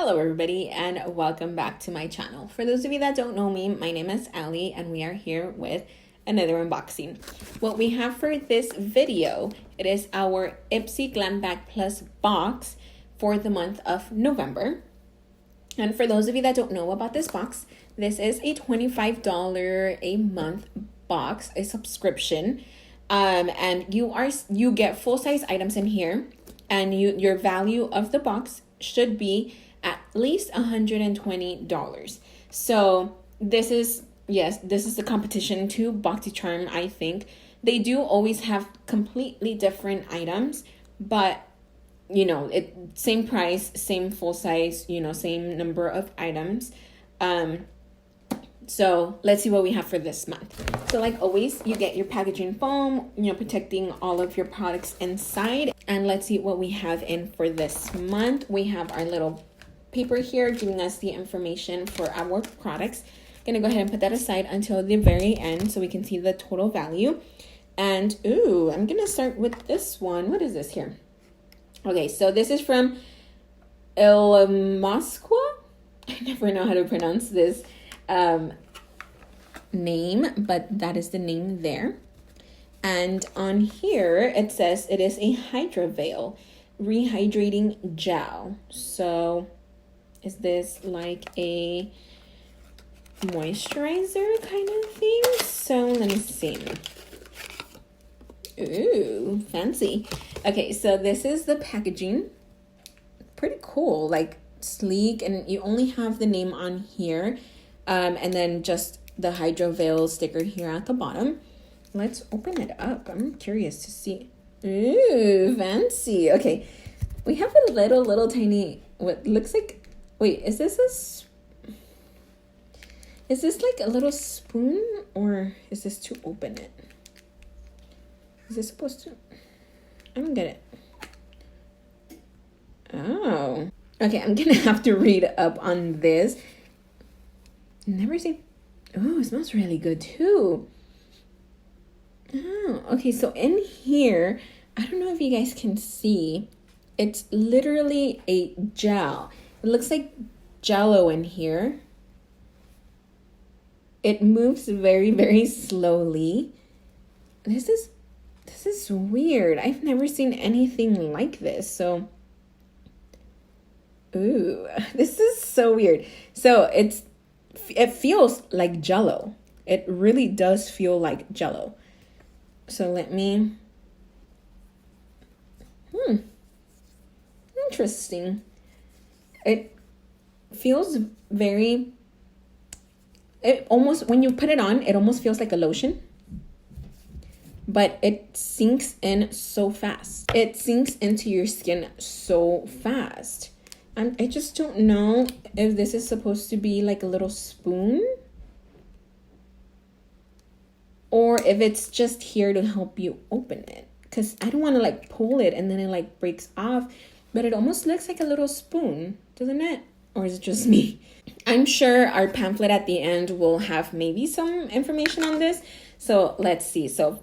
Hello everybody and welcome back to my channel. For those of you that don't know me, my name is Ali and we are here with another unboxing. What we have for this video, it is our Ipsy Glam Bag Plus box for the month of November. And for those of you that don't know about this box, this is a $25 a month box, a subscription. And you get full-size items in here, and your value of the box should be at least $120. So this is the competition to BoxyCharm. I think they do always have completely different items, but same price, same full size, same number of items. So let's see what we have for this month. So like always, you get your packaging foam, protecting all of your products inside. And let's see what we have in for this month. We have our little paper here giving us the information for our products. I'm gonna go ahead and put that aside until the very end so we can see the total value. And I'm gonna start with this one. What is this here? Okay, so this is from Il Masqua. I never know how to pronounce this name, but that is the name there. And on here it says it is a Hydra Veil rehydrating gel. So is this like a moisturizer kind of thing? So let me see. Ooh, fancy. Okay, so this is the packaging. Pretty cool, like sleek, and you only have the name on here, and then just the Hydra Veil sticker here at the bottom. Let's open it up. I'm curious to see. Ooh, fancy. Okay, we have a little tiny, what looks like, wait, is this like a little spoon, or is this to open it? Is this supposed to? I don't get it. Oh. Okay, I'm gonna have to read up on this. Never seen. Oh, it smells really good too. Oh, okay, so in here, I don't know if you guys can see, it's literally a gel. It looks like Jello in here. It moves very, very slowly. This is weird. I've never seen anything like this. So, ooh, this is so weird. So it feels like Jello. It really does feel like Jello. So let me. Interesting. It feels very. It almost, when you put it on, it almost feels like a lotion. But it sinks in so fast. It sinks into your skin so fast. And I just don't know if this is supposed to be like a little spoon, or if it's just here to help you open it. Because I don't want to like pull it and then it like breaks off. But it almost looks like a little spoon, doesn't it? Or is it just me? I'm sure our pamphlet at the end will have maybe some information on this. So let's see. So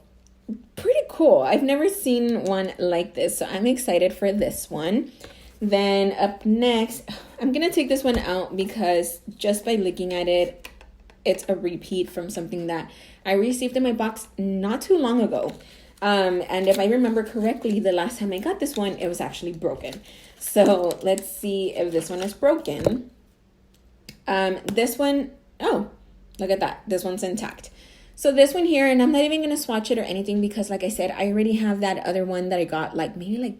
pretty cool. I've never seen one like this. So I'm excited for this one. Then up next, I'm going to take this one out because just by looking at it, it's a repeat from something that I received in my box not too long ago. And if I remember correctly, the last time I got this one, it was actually broken. So let's see if this one is broken. This one, oh, look at that. This one's intact. So this one here, and I'm not even going to swatch it or anything because like I said, I already have that other one that I got maybe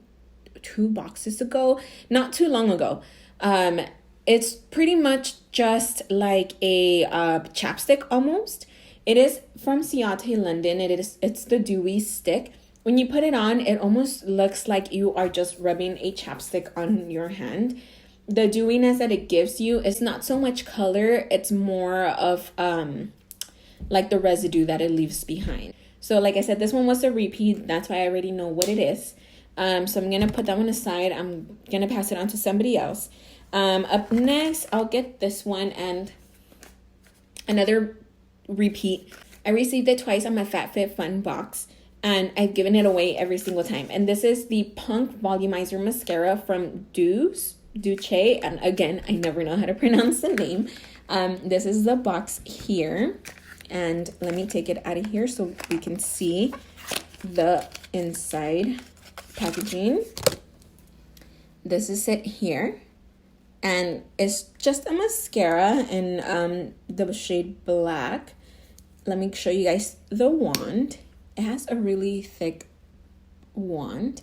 2 boxes ago, not too long ago. It's pretty much just like a chapstick almost. It is from Ciate, London. It's the Dewey Stick. When you put it on, it almost looks like you are just rubbing a chapstick on your hand. The dewiness that it gives you is not so much color. It's more of like the residue that it leaves behind. So like I said, this one was a repeat. That's why I already know what it is. So I'm going to put that one aside. I'm going to pass it on to somebody else. Up next, I'll get this one and another repeat. I received it twice on my FabFitFun box, and I've given it away every single time. And this is the Punk Volumizer Mascara from Dewey Duce, and again, I never know how to pronounce the name. This is the box here, and let me take it out of here so we can see the inside packaging. This is it here, and it's just a mascara in the shade black. Let me show you guys the wand. It has a really thick wand.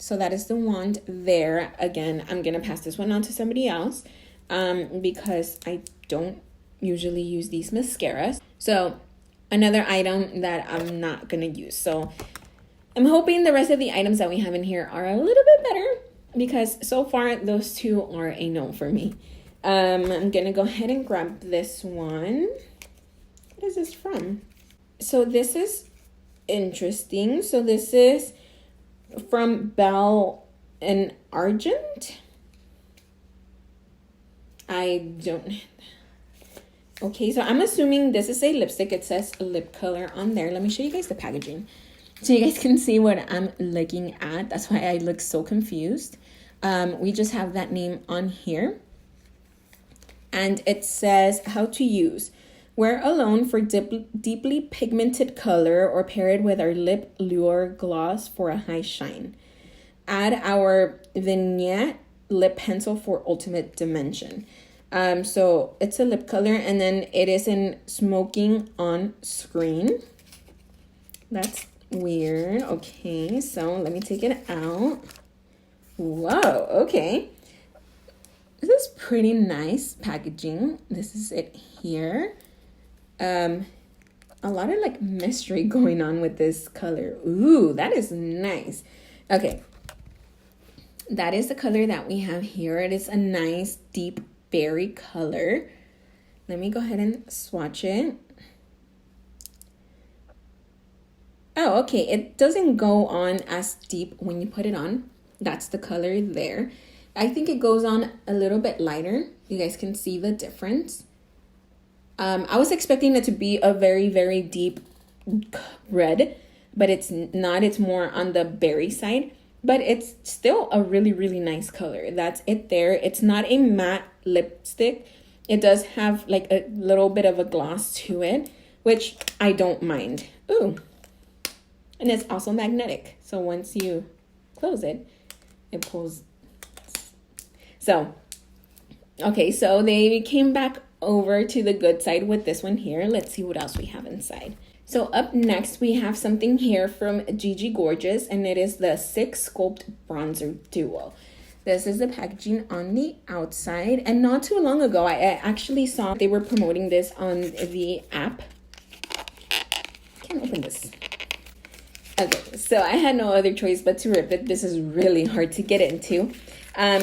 So that is the wand there. Again, I'm going to pass this one on to somebody else because I don't usually use these mascaras. So another item that I'm not going to use. So I'm hoping the rest of the items that we have in here are a little bit better because so far those two are a no for me. I'm going to go ahead and grab this one. What is this from? So this is interesting. So this is from Belle and Argent. I don't. Okay, so I'm assuming this is a lipstick. It says lip color on there. Let me show you guys the packaging so you guys can see what I'm looking at. That's why I look so confused. We just have that name on here. And it says how to use. Wear alone for deeply pigmented color or pair it with our Lip Lure gloss for a high shine. Add our Vignette lip pencil for ultimate dimension. So it's a lip color and then it is in smoking on screen. That's weird. Okay, so let me take it out. Whoa, okay. This is pretty nice packaging. This is it here. A lot of like mystery going on with this color. Ooh, that is nice. Okay, that is the color that we have here. It is a nice deep berry color. Let me go ahead and swatch it. Oh, okay, it doesn't go on as deep when you put it on. That's the color there. I think it goes on a little bit lighter. You guys can see the difference. I was expecting it to be a very, very deep red, but it's not. It's more on the berry side, but it's still a really, really nice color. That's it there. It's not a matte lipstick. It does have like a little bit of a gloss to it, which I don't mind. Ooh, and it's also magnetic. So once you close it, it pulls. So, okay, so they came back over to the good side with this one here. Let's see what else we have inside. So up next we have something here from Gigi Gorgeous, and it is the 6 Sculpt Bronzer Duo. This is the packaging on the outside, and not too long ago I actually saw they were promoting this on the app. Can't open this. Okay, so I had no other choice but to rip it. This is really hard to get into.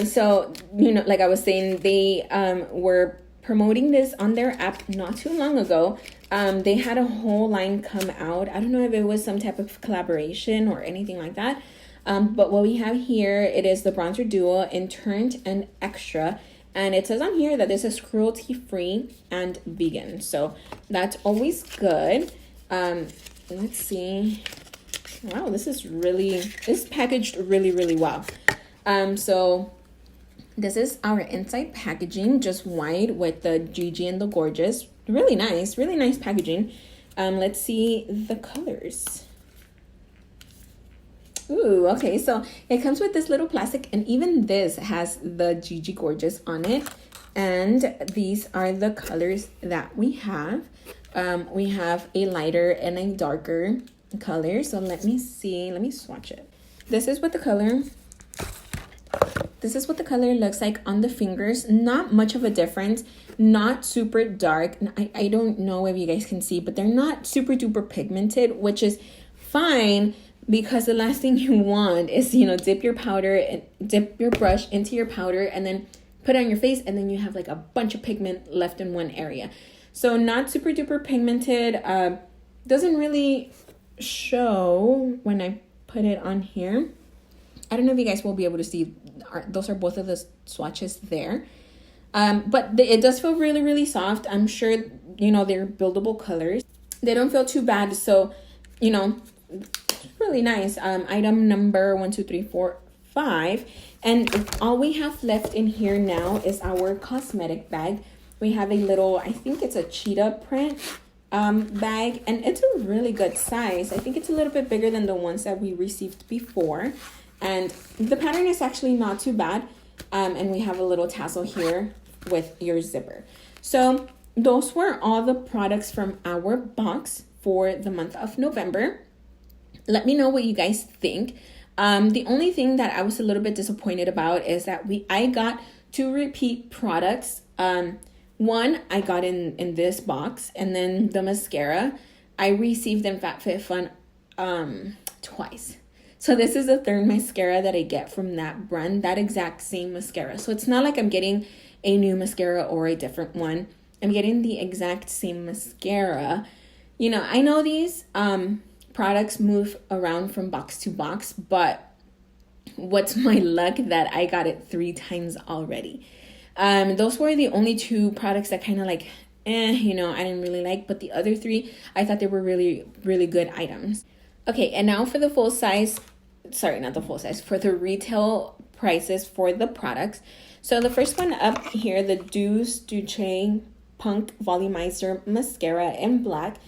So, you know, like I was saying, they were promoting this on their app not too long ago. They had a whole line come out. I don't know if it was some type of collaboration or anything like that. But what we have here, it is the Bronzer Duo in Turnt and Extra. And it says on here that this is cruelty-free and vegan. So that's always good. Let's see. Wow, this is packaged really, really well. So this is our inside packaging, just white with the Gigi and the Gorgeous. Really nice packaging. Let's see the colors. Ooh, okay, so it comes with this little plastic, and even this has the Gigi Gorgeous on it. And these are the colors that we have. We have a lighter and a darker color. So let me swatch it. This is what the color looks like on the fingers. Not much of a difference. Not super dark. I don't know if you guys can see, but they're not super duper pigmented, which is fine, because the last thing you want is, you know, dip your brush into your powder and then put it on your face, and then you have like a bunch of pigment left in one area. So not super duper pigmented. Doesn't really show when I put it on here. I don't know if you guys will be able to see. Those are both of the swatches there. But it does feel really, really soft. I'm sure, you know, they're buildable colors. They don't feel too bad. So, you know, really nice. Item number 1, 2, 3, 4, $25. And all we have left in here now is our cosmetic bag. We have a little, I think it's a cheetah print bag, and it's a really good size. I think it's a little bit bigger than the ones that we received before, and the pattern is actually not too bad. And we have a little tassel here with your zipper. So those were all the products from our box for the month of November. Let me know what you guys think. The only thing that I was a little bit disappointed about is that I got 2 repeat products. One I got in this box, and then the mascara I received in FabFitFun twice. So this is the 3rd mascara that I get from that brand, that exact same mascara. So it's not like I'm getting a new mascara or a different one. I'm getting the exact same mascara. You know, I know these products move around from box to box, but what's my luck that I got it 3 times already. Those were the only 2 products that kind of like, you know, I didn't really like, but the other 3, I thought they were really, really good items. Okay, and now for the full size, sorry, not the full size, for the retail prices for the products. So the first one up here, the Dewey Stick Punk Volumizer Mascara in black.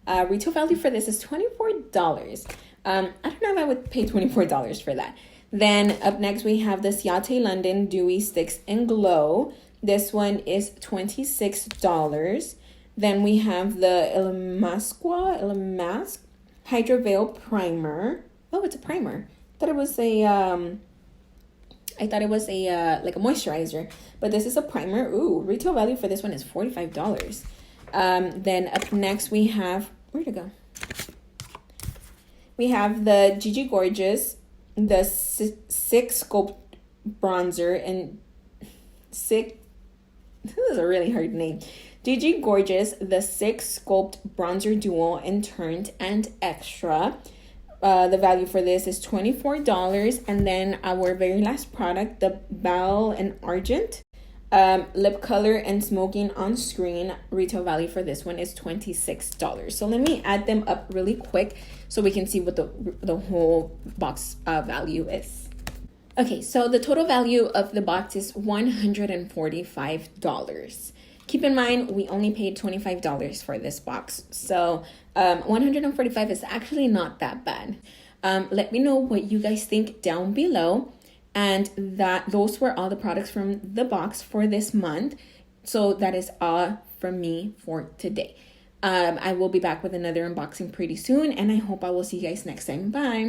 Retail value for this is $24. I don't know if I would pay $24 for that. Then up next we have the Ciate London Dewey Sticks in Glow. This one is $26. Then we have the Ilmask Hydra Veil Primer. Oh, it's a primer. I thought it was like a moisturizer, but this is a primer. Ooh, retail value for this one is $45. Then up next we have, where'd it go? We have the Gigi Gorgeous, the Sick Sculpt Bronzer, and this is a really hard name. Gigi Gorgeous, the Sick Sculpt Bronzer Duo in Turned and Extra. The value for this is $24. And then our very last product, the Belle and Argent lip color and smoking on screen. Retail value for this one is $26. So let me add them up really quick so we can see what the whole box value is. Okay, so the total value of the box is $145. Keep in mind, we only paid $25 for this box. So $145 is actually not that bad. Let me know what you guys think down below. And those were all the products from the box for this month. So that is all from me for today. I will be back with another unboxing pretty soon. And I hope I will see you guys next time. Bye.